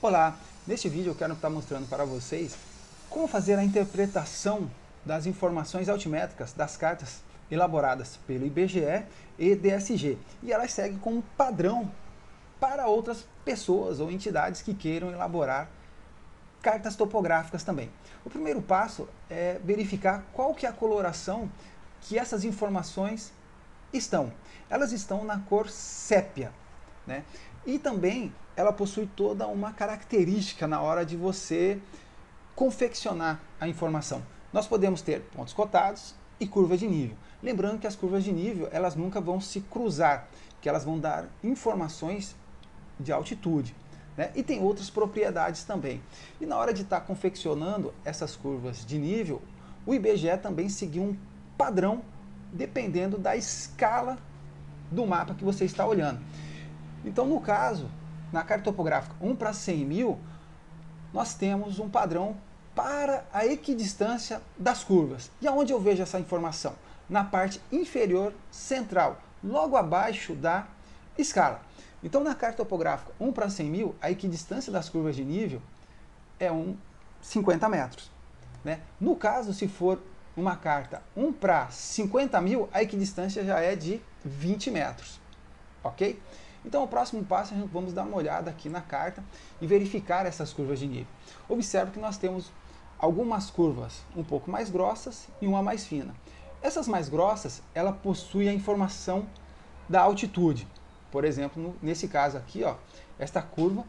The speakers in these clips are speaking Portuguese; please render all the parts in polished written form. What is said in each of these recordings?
Olá, neste vídeo eu quero estar mostrando para vocês como fazer a interpretação das informações altimétricas das cartas elaboradas pelo IBGE e DSG. E elas seguem como padrão para outras pessoas ou entidades que queiram elaborar cartas topográficas também. O primeiro passo é verificar qual que é a coloração que essas informações estão. Elas estão na cor sépia, né? E também ela possui toda uma característica na hora de você confeccionar a informação. Nós podemos ter pontos cotados e curvas de nível. Lembrando que as curvas de nível, elas nunca vão se cruzar, que elas vão dar informações de altitude, né? E tem outras propriedades também. E na hora de estar confeccionando essas curvas de nível, o IBGE também seguiu um padrão dependendo da escala do mapa que você está olhando. Então, no caso, na carta topográfica 1/100.000, nós temos um padrão para a equidistância das curvas. E aonde eu vejo essa informação? Na parte inferior central, logo abaixo da escala. Então, na carta topográfica 1/100.000, a equidistância das curvas de nível é 50 metros. Né? No caso, se for uma carta 1/50.000, a equidistância já é de 20 metros. Ok? Então, o próximo passo, vamos dar uma olhada aqui na carta e verificar essas curvas de nível. Observe que nós temos algumas curvas um pouco mais grossas e uma mais fina. Essas mais grossas, ela possui a informação da altitude. Por exemplo, nesse caso aqui, ó, esta curva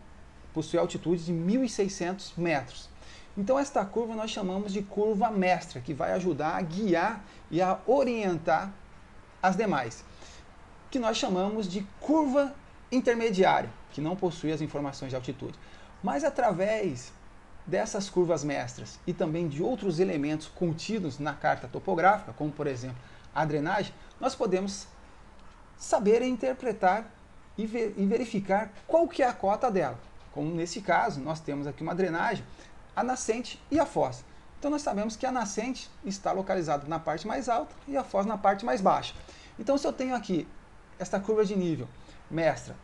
possui altitude de 1.600 metros. Então, esta curva nós chamamos de curva mestra, que vai ajudar a guiar e a orientar as demais, que nós chamamos de curva intermediária, que não possui as informações de altitude. Mas através dessas curvas mestras e também de outros elementos contidos na carta topográfica, como por exemplo a drenagem, nós podemos saber interpretar e verificar qual que é a cota dela. Como nesse caso, nós temos aqui uma drenagem, a nascente e a foz. Então nós sabemos que a nascente está localizada na parte mais alta e a foz na parte mais baixa. Então, se eu tenho aqui esta curva de nível mestra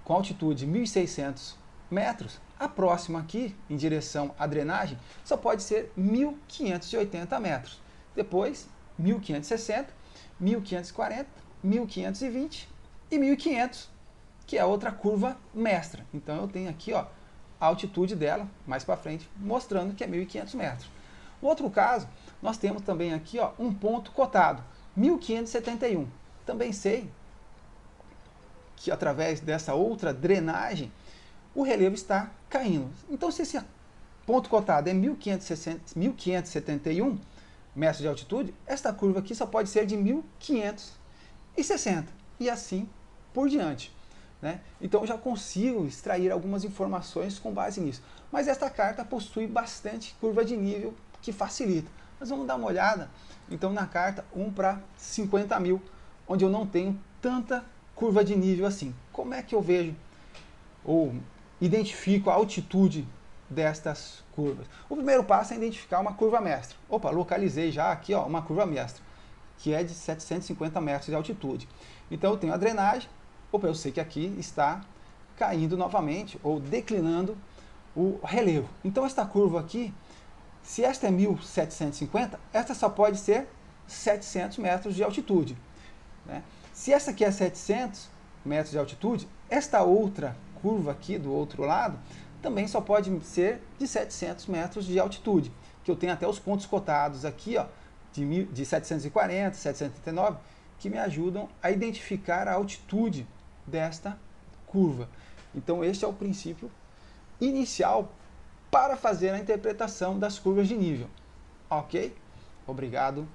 com altitude de 1.600 metros, a próxima aqui, em direção à drenagem, só pode ser 1.580 metros. Depois, 1.560, 1.540, 1.520 e 1.500, que é outra curva mestra. Então, eu tenho aqui, ó, a altitude dela, mais para frente, mostrando que é 1.500 metros. No outro caso, nós temos também aqui, ó, um ponto cotado, 1.571. Também sei que através dessa outra drenagem, o relevo está caindo. Então, se esse ponto cotado é 1.571 metros de altitude, esta curva aqui só pode ser de 1.560 e assim por diante. Né? Então, eu já consigo extrair algumas informações com base nisso. Mas esta carta possui bastante curva de nível que facilita. Nós vamos dar uma olhada, então, na carta 1/50.000, onde eu não tenho tanta curva de nível assim. Como é que eu vejo ou identifico a altitude destas curvas? O primeiro passo é identificar uma curva mestra. Opa, localizei já aqui, ó, uma curva mestra, que é de 750 metros de altitude. Então eu tenho a drenagem. Opa, eu sei que aqui está caindo novamente ou declinando o relevo. Então esta curva aqui, se esta é 1.750, esta só pode ser 700 metros de altitude, né? Se essa aqui é 700 metros de altitude, esta outra curva aqui do outro lado também só pode ser de 700 metros de altitude, que eu tenho até os pontos cotados aqui, ó, de 740, 739, que me ajudam a identificar a altitude desta curva. Então este é o princípio inicial para fazer a interpretação das curvas de nível. Ok? Obrigado.